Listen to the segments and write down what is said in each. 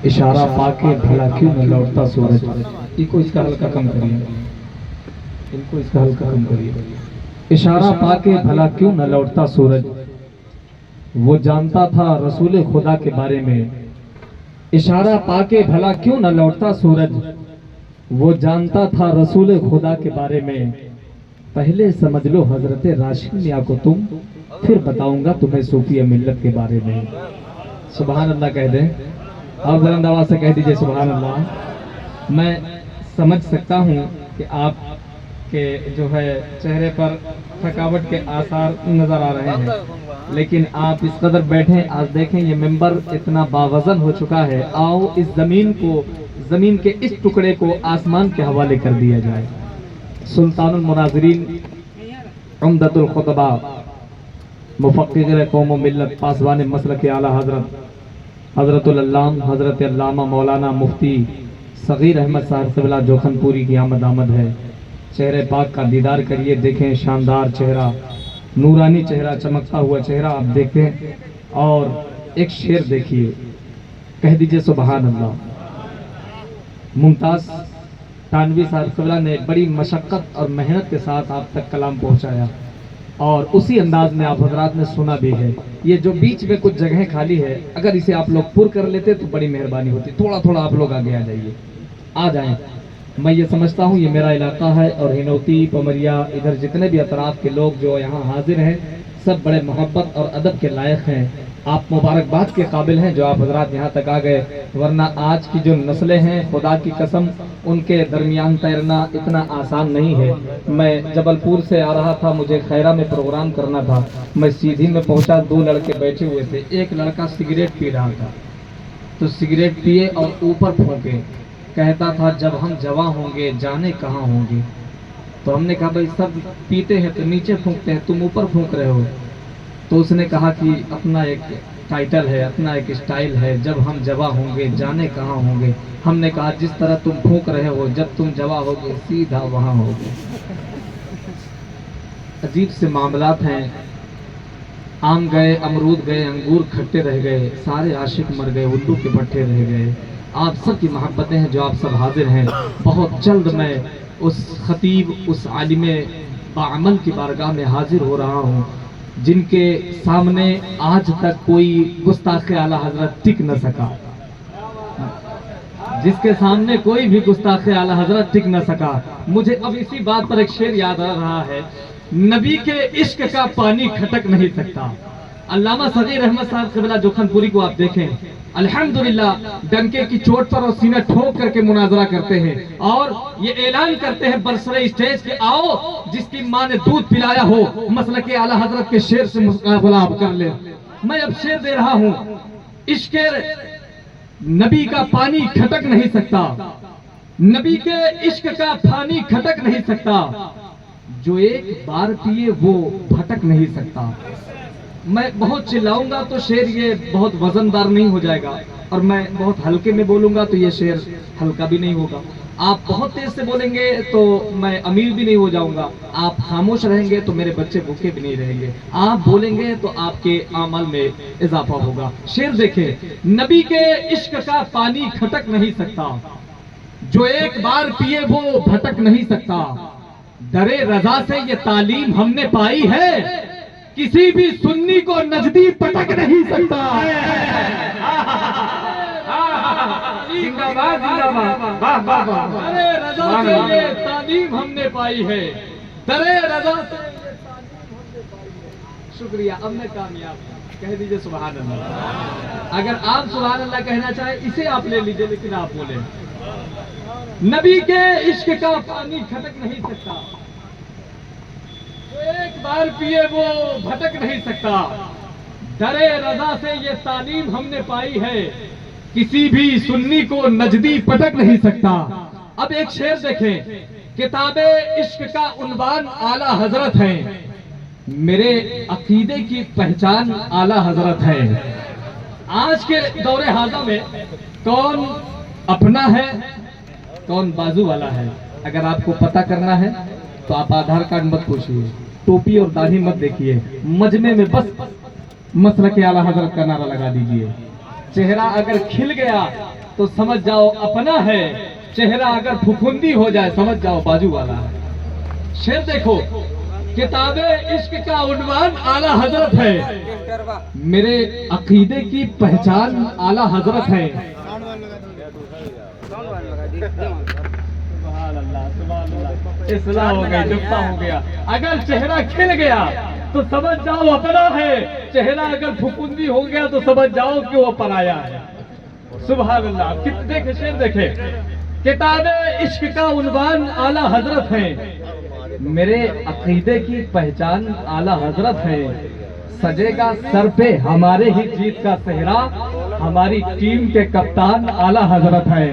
اشارہ پا کے بھلا کیوں نہ لوٹتا سورج. ان کو اس کا ہلکا کم کریے, ان کو اس کا ہلکا کم کریے. اشارہ پا کے بھلا کیوں نہ لوٹتا سورج, وہ جانتا تھا رسول خدا کے بارے میں. اشارہ پا کے بھلا کیوں نہ لوٹتا سورج, وہ جانتا تھا رسول خدا کے بارے میں. پہلے سمجھ لو حضرت راشد میاں کو تم, پھر بتاؤں گا تمہیں صوفی ملت کے بارے میں. سبحان اللہ کہہ دیں اور بلند آواز سے کہہ دیجئے سبحان اللہ. میں سمجھ سکتا ہوں کہ آپ کے جو ہے چہرے پر تھکاوٹ کے آثار نظر آ رہے ہیں, لیکن آپ اس قدر بیٹھیں. آج دیکھیں یہ ممبر اتنا باوزن ہو چکا ہے. آؤ اس زمین کے اس ٹکڑے کو آسمان کے حوالے کر دیا جائے. سلطان المناظرین, عمدۃ الخطباء, مفکر قوم و ملت, پاسبان مسلک اعلیٰ حضرت العلام حضرت علامہ مولانا مفتی صغیر احمد صاحب قبلہ جوخن پوری کی آمد ہے. چہرے پاک کا دیدار کریے. دیکھیں شاندار چہرہ, نورانی چہرہ, چمکتا ہوا چہرہ آپ دیکھیں. اور ایک شعر دیکھیے, کہہ دیجئے سبحان اللہ. ممتاز تانوی صاحب قبلہ نے بڑی مشقت اور محنت کے ساتھ آپ تک کلام پہنچایا, اور اسی انداز میں آپ حضرات نے سنا بھی ہے. یہ جو بیچ میں کچھ جگہیں خالی ہے, اگر اسے آپ لوگ پر کر لیتے تو بڑی مہربانی ہوتی. تھوڑا تھوڑا آپ لوگ آگے آ جائیے, آ جائیں. میں یہ سمجھتا ہوں یہ میرا علاقہ ہے, اور ہنوتی, پمریا, ادھر جتنے بھی اطراف کے لوگ جو یہاں حاضر ہیں سب بڑے محبت اور ادب کے لائق ہیں. آپ مبارکباد کے قابل ہیں جو آپ حضرات یہاں تک آ گئے, ورنہ آج کی جو نسلیں ہیں خدا کی قسم ان کے درمیان تیرنا اتنا آسان نہیں ہے. میں جبل پور سے آ رہا تھا, مجھے خیرہ میں پروگرام کرنا تھا. میں سیدھی میں پہنچا, 2 لڑکے بیٹھے ہوئے تھے. ایک لڑکا سگریٹ پی رہا تھا, تو سگریٹ پیے اور اوپر پھونکے, کہتا تھا جب ہم جواں ہوں گے جانے کہاں ہوں گے. تو ہم نے کہا بھائی سب پیتے ہیں تو نیچے پھونکتے ہیں, تم اوپر پھونک رہے ہو. تو اس نے کہا کہ اپنا ایک ٹائٹل ہے, اپنا ایک اسٹائل ہے, جب ہم جواں ہوں گے جانے کہاں ہوں گے. ہم نے کہا جس طرح تم پھونک رہے ہو جب تم جواں ہوگے سیدھا وہاں ہوگے. عجیب سے معاملات ہیں. آم گئے, امرود گئے, انگور کھٹے رہ گئے, سارے عاشق مر گئے, الو کے بھٹے رہ گئے. آپ سب کی محبتیں ہیں جو آپ سب حاضر ہیں. بہت جلد میں اس خطیب, اس عالم باعمل کی بارگاہ میں حاضر ہو رہا ہوں جن کے سامنے آج تک کوئی گستاخ اعلیٰ حضرت ٹک نہ سکا, جس کے سامنے کوئی بھی گستاخ اعلیٰ حضرت ٹک نہ سکا. مجھے اب اسی بات پر ایک شعر یاد آ رہا ہے, نبی کے عشق کا پانی کھٹک نہیں سکتا. علامہ صغیر احمد صاحب قبلہ جوخن پوری کو آپ دیکھیں, الحمدللہ ڈنکے کی چوٹ پر اور سینہ ٹھوک کر کے مناظرہ کرتے ہیں, اور یہ اعلان کرتے ہیں برسر اسٹیج کے آؤ جس کی ماں نے دودھ پلایا ہو مسلک اعلیٰ حضرت کے شعر سے مقابلہ آپ کر لیں. میں اب شعر دے رہا ہوں, عشق نبی کا پانی کھٹک نہیں سکتا, نبی کے عشق کا پانی کھٹک نہیں سکتا, جو ایک بار پیے وہ بھٹک نہیں سکتا. میں بہت چلاؤں گا تو شعر یہ بہت وزندار نہیں ہو جائے گا, اور میں بہت ہلکے میں بولوں گا تو یہ شعر ہلکا بھی نہیں ہوگا. آپ بہت تیز سے بولیں گے تو میں امیر بھی نہیں ہو جاؤں گا, آپ خاموش رہیں گے تو میرے بچے بھوکے بھی نہیں رہیں گے, آپ بولیں گے تو آپ کے اعمال میں اضافہ ہوگا. شعر دیکھیں, نبی کے عشق کا پانی کھٹک نہیں سکتا, جو ایک بار پیے وہ بھٹک نہیں سکتا. درے رضا سے یہ تعلیم ہم نے پائی ہے, کسی بھی سنی کو نجدی پٹک نہیں سکتا. درے رضا سے یہ تعلیم ہم نے پائی ہے, درے رضا سے یہ تعلیم ہم نے پائی ہے. شکریہ. اب میں کامیاب, کہہ دیجئے سبحان اللہ. اگر آپ سبحان اللہ کہنا چاہیں اسے آپ لے لیجئے, لیکن آپ بولیں نبی کے عشق کا پانی کھٹک نہیں سکتا, جو ایک بار پیے وہ بھٹک نہیں سکتا. درے رضا سے یہ تعلیم ہم نے پائی ہے, کسی بھی سنی کو نجدی پٹک نہیں سکتا. اب ایک شعر دیکھیں, کتاب عشق کا عنوان اعلیٰ حضرت ہے, میرے عقیدے کی پہچان اعلیٰ حضرت ہے. آج کے دور حاضر میں کون اپنا ہے کون بازو والا ہے, اگر آپ کو پتہ کرنا ہے تو آپ آدھار کارڈ مت پوچھیے, ٹوپی اور داڑھی مت دیکھیے, مجمع میں بس مسلک اعلیٰ حضرت کا نعرہ لگا دیجئے. چہرہ اگر کھل گیا تو سمجھ جاؤ اپنا ہے، چہرہ اگر پھپھندی ہو جائے سمجھ جاؤ بازو والا ہے۔ شعر دیکھو، کتاب عشق کا عنوان اعلیٰ حضرت ہے، میرے عقیدے کی پہچان اعلیٰ حضرت ہے۔ سبحان اللہ، سبحان اللہ، اصلاح ہو گئی، جبتا ہو گیا۔ اگر چہرہ کھل گیا تو سمجھ جاؤ اپنا ہے، چہرہ اگر پھپھندی ہو گیا تو سمجھ جاؤ کہ وہ پرایا ہے۔ سبحان اللہ، دیکھیں شعر دیکھیں، کتاب عشق کا عنوان اعلیٰ حضرت ہے، میرے عقیدے کی پہچان اعلیٰ حضرت ہے۔ سجے گا سر پہ ہمارے ہی جیت کا صحرا، ہماری ٹیم کے کپتان اعلیٰ حضرت ہے۔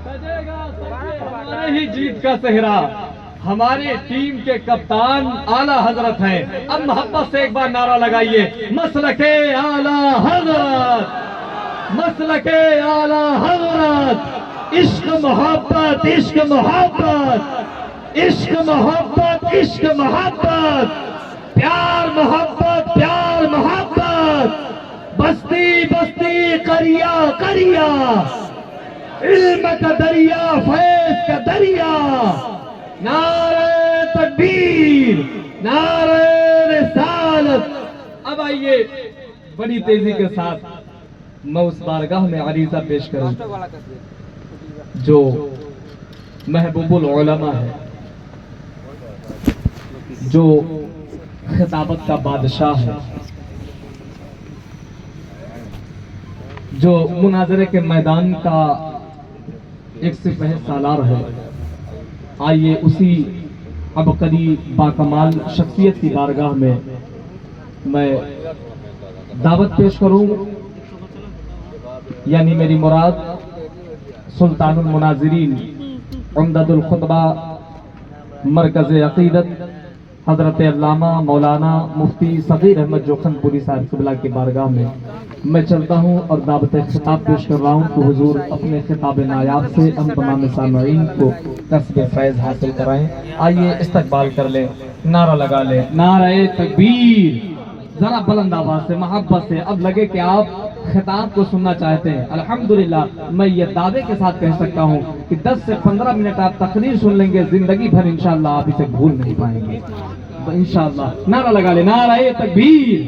سجے گا سر پہ ہمارے ہی جیت کا صحرا، ہماری ٹیم کے کپتان اعلیٰ حضرت ہیں۔ اب محبت سے ایک بار نعرہ لگائیے، مسلک اعلیٰ حضرت، مسلک اعلیٰ حضرت، عشق محبت، عشق محبت، عشق محبت، عشق محبت، پیار محبت، پیار محبت، بستی بستی قریہ قریہ، علم کا دریا فیض کا دریا، نعرہ تکبیر، نعرہ رسالت۔ اب آئیے بڑی تیزی کے ساتھ میں اس بارگاہ میں عریضہ پیش کروں جو محبوب العلماء ہے، جو خطابت کا بادشاہ ہے، جو مناظرے کے میدان کا ایک سپہ سالار ہے۔ آئیے اسی عبقری باکمال شخصیت کی بارگاہ میں دعوت پیش کروں، یعنی میری مراد سلطان المناظرین، عمدۃ الخطبہ، مرکز عقیدت، حضرت علامہ مولانا مفتی صغیر احمد جوخند پوری صاحب قبلہ کی بارگاہ میں چلتا ہوں اور دعوت خطاب پیش کر رہا ہوں کہ حضور اپنے خطاب نایاب سے ہم تمام سامعین کو کسب فیض حاصل کرائیں۔ آئیے استقبال کر لیں، نعرہ لگا لیں، نعرہ تکبیر، ذرا بلند آواز سے، محبت سے۔ اب لگے کہ آپ خطاب کو سننا چاہتے ہیں، الحمدللہ میں یہ دعوے کے ساتھ کہہ سکتا ہوں کہ 10 سے 15 منٹ آپ تقریر سن لیں گے، زندگی بھر انشاءاللہ آپ اسے بھول نہیں پائیں گے انشاءاللہ۔ نعرہ لگا لیں، نعرہ تکبیر،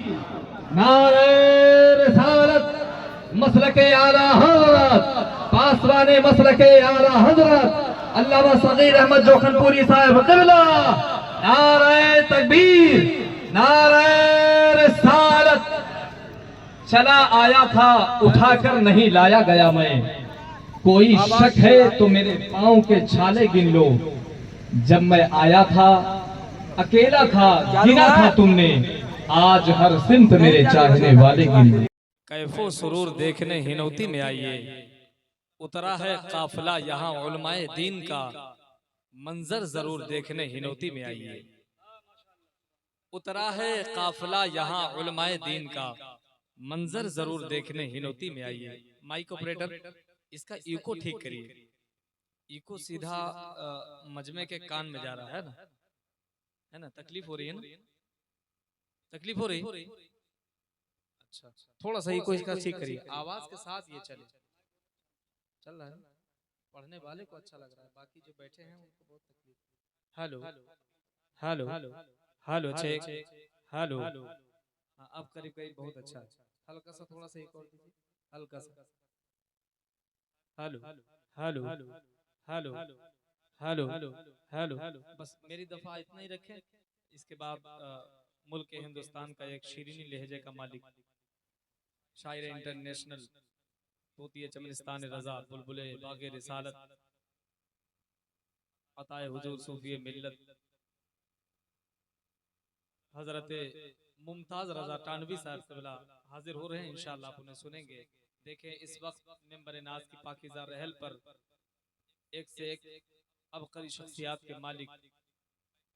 نعرہ رسالت، مسلک اعلیٰ حضرت، پاسبان مسلک اعلیٰ حضرت علامہ صغیر احمد جوخند پوری صاحب قبلہ، نعرہ تکبیر، نعرہ رسالت۔ چلا آیا تھا اٹھا کر نہیں لایا گیا میں، کوئی شک ہے تو میرے پاؤں کے چھالے گن لو، جب میں آیا تھا اکیلا تھا گنا تھا تم نے، آج ہر سمت میرے چاہنے والے گن لو۔ کیف و سرور دیکھنے ہنوتی میں آئیے، اترا ہے قافلہ یہاں علماء دین کا، منظر ضرور دیکھنے ہنوتی میں آئیے۔ اترا ہے قافلہ یہاں علماء دین کا، منظر ضرور دیکھنے ہنوتی میں آئیے۔ مائک آپریٹر اس کا ایکو ٹھیک کریے، ایکو سیدھا مجمع کے کان میں جا رہا ہے نا، تکلیف ہو رہی ہے نا، تکلیف ہو رہی، اچھا تھوڑا سا ایکو اس کا ٹھیک کریے، آواز کے ساتھ یہ چل رہا ہے، پڑھنے والے کو اچھا لگ رہا ہے، باقی جو بیٹھے ہیں ان کو بہت تکلیف۔ Hello hello hello check, hello, اب قریب قریب بہت اچھا ہے، ہلکا سا تھوڑا سا ایک اور دیجیے، ہلکا سا، hello hello hello hello hello, بس میری دفعہ اتنا ہی رکھیں۔ اس کے بعد ملک ہندوستان کا ایک شیرینی لہجے کا مالک، شاعر انٹرنیشنل، طوطی چمنستان رضا، بلبل باغ رسالت، عطائے حضور صوفی ملت، حضرت ممتاز رضا تانوی صاحب قبلہ حاضر ہو رہے ہیں، انشاءاللہ آپ انہیں سنیں گے۔ دیکھیں اس وقت ممبر ناز کی پاکیزہ رحل پر ایک سے ایک عبقری شخصیات کے مالک،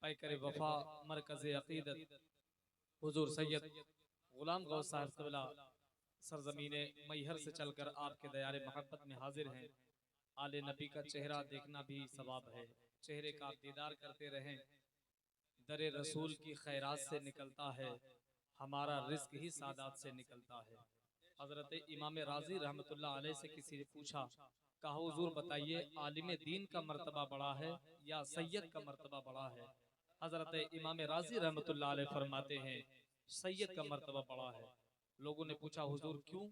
پیکر وفا، مرکز عقیدت، حضور سید غلام غوث صاحب قبلہ سرزمین میہر سے چل کر آپ کے دیار محبت میں حاضر ہیں۔ آل نبی کا چہرہ دیکھنا بھی ثواب ہے، چہرے کا دیدار کرتے رہیں، در رسول کی خیرات سے نکلتا ہے، ہمارا رزق ہی سادات سے نکلتا ہے۔ حضرت امام راضی رحمت اللہ علیہ سے کسی نے پوچھا، کہا حضور بتائیے عالم دین کا مرتبہ بڑا ہے یا سید کا مرتبہ بڑا ہے؟ حضرت امام راضی رحمت اللہ علیہ فرماتے ہیں سید کا مرتبہ بڑا ہے۔ لوگوں نے پوچھا حضور کیوں؟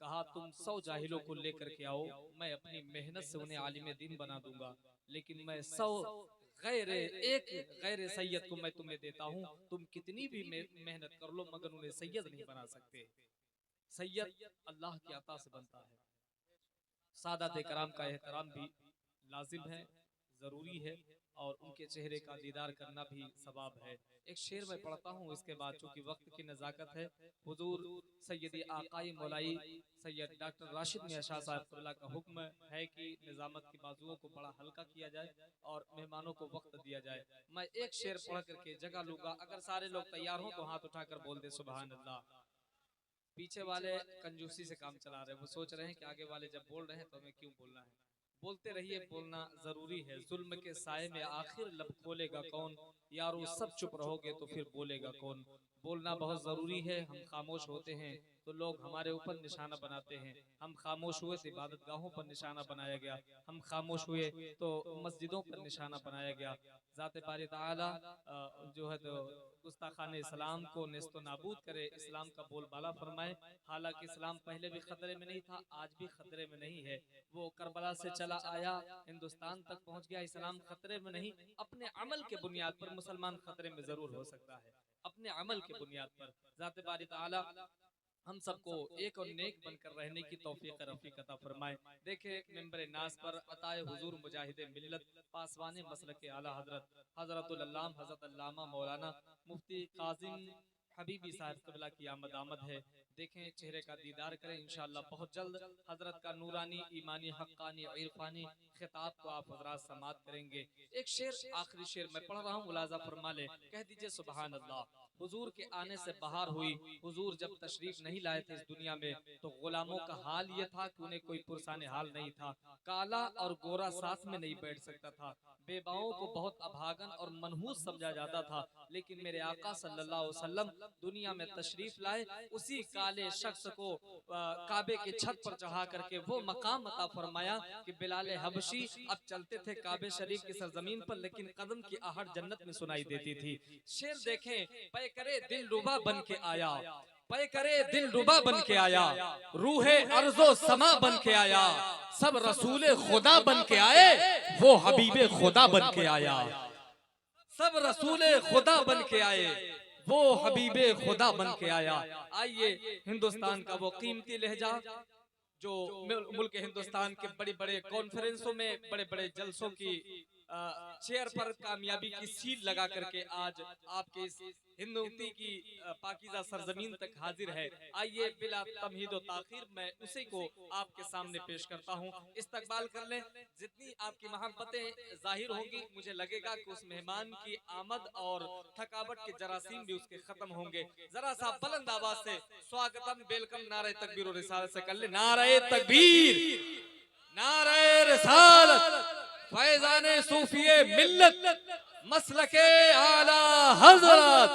کہا تم 100 جاہلوں کو لے کر کے آؤ، میں اپنی محنت سے انہیں عالم دین بنا دوں گا، لیکن میں 100 ایک غیر سید کو میں تمہیں دیتا ہوں، تم کتنی بھی محنت کر لو مگر انہیں سید نہیں بنا سکتے۔ سید اللہ کی عطا سے بنتا ہے۔ سادات کرام کا احترام بھی لازم ہے، ضروری ہے، اور ان کے چہرے کا دیدار کرنا بھی ثواب ہے۔ ایک شعر میں پڑھتا ہوں، اس کے بعد چونکہ وقت کی نزاکت ہے، حضور سیدی آقائی مولائی سید ڈاکٹر راشد میاں شاہ صاحب قبلہ کا حکم ہے کہ نظامت کی بازوؤں کو بڑا ہلکا کیا جائے اور مہمانوں کو وقت دیا جائے۔ میں ایک شعر پڑھ کر کے جگہ لوں گا، اگر سارے لوگ تیار ہوں تو ہاتھ اٹھا کر بول دے سبحان اللہ۔ پیچھے والے کنجوسی سے کام چلا رہے ہیں، وہ سوچ رہے ہیں کہ آگے والے جب بول رہے ہیں تو ہمیں کیوں بولنا ہے۔ بولتے رہیے، بولنا ضروری ہے۔ ظلم کے سائے میں آخر لب کھولے گا کون، یارو سب چپ رہو گے تو پھر بولے گا کون۔ بولنا بہت ضروری ہے۔ ہم خاموش ہوتے ہیں تو لوگ ہمارے اوپر نشانہ بناتے ہیں، ہم خاموش ہوئے تو عبادت گاہوں پر نشانہ بنایا گیا، ہم خاموش ہوئے تو مسجدوں پر نشانہ بنایا گیا۔ ذات باری تعالی جو ہے تو گستاخان اسلام کو نیست و نابود کرے، اسلام کا بول بالا فرمائے۔ حالانکہ اسلام پہلے بھی خطرے میں نہیں تھا، آج بھی خطرے میں نہیں ہے۔ وہ کربلا سے چلا آیا، ہندوستان تک پہنچ گیا، اسلام خطرے میں نہیں۔ اپنے عمل کے بنیاد پر مسلمان خطرے میں ضرور ہو سکتا ہے، اپنے عمل کے بنیاد پر۔ ذات باری تعالی ہم سب کو ایک اور نیک بن کر رہنے کی توفیق رفیق عطا فرمائے۔ دیکھیں ممبر ناز پر عطائے حضور مجاہد ملت پاسوان مسلک اعلی حضرت العلامہ حضرت علامہ مولانا مفتی قاسم حبیبی صاحب قبلہ کی آمد ہے۔ دیکھیں چہرے کا دیدار کریں، انشاءاللہ بہت جلد حضرت کا نورانی ایمانی حقانی عرفانی خطاب کو آپ حضرات سماعت کریں گے۔ ایک شعر، آخری شعر میں پڑھ رہا ہوں، ملاحظہ فرما لیں، کہہ دیجئے سبحان اللہ۔ حضور کے آنے سے بہار ہوئی، حضور جب تشریف نہیں لائے تھے اس دنیا میں تو غلاموں کا حال یہ تھا کہ انہیں کوئی پرسان حال نہیں تھا، کالا اور گورا ساتھ میں نہیں بیٹھ سکتا تھا، بیواؤں کو بہت ابھاگن اور منحوس سمجھا جاتا تھا، لیکن میرے آقا صلی اللہ علیہ وسلم دنیا میں تشریف لائے، اسی کالے شخص کو کعبے کی چھت پر چڑھا کر کے وہ مقام عطا فرمایا کہ بلال حبشی اب چلتے تھے کعبے شریف کی سرزمین پر لیکن قدم کی آہٹ جنت میں سنائی دیتی تھی۔ شعر دیکھیں، پے کرے دل ربا بن کے آیا، پے کرے دل ربا بن کے آیا، روح ارض و سما بن کے آیا، سب رسول خدا بن کے آئے، وہ حبیب خدا بن کے آیا، سب رسول خدا بن کے آئے، وہ حبیب خدا بن کے آیا۔ آئیے ہندوستان کا وہ قیمتی لہجہ جو ملک ہندوستان کے بڑے بڑے کانفرنسوں میں بڑے بڑے جلسوں کی چیئر پر کامیابی کی سیل لگا کر کے آج آپ کے اس ہندوستی کی پاکیزہ سرزمین تک حاضر ہے۔ آئیے بلا تمہید و تاخیر میں اسی کو آپ کے سامنے پیش کرتا ہوں، استقبال کر لیں۔ جتنی آپ کی محبتیں ظاہر ہوں گی مجھے لگے گا کہ اس مہمان کی آمد اور تھکاوٹ کے جراثیم بھی اس کے ختم ہوں گے۔ ذرا سا بلند آواز سے سواگتم ویلکم نعرہ تکبیر و رسالت سے کر لیں، نعرہ تکبیر، نعرہ رسالت، فیضان صوفی ملت مسلک اعلی حضرت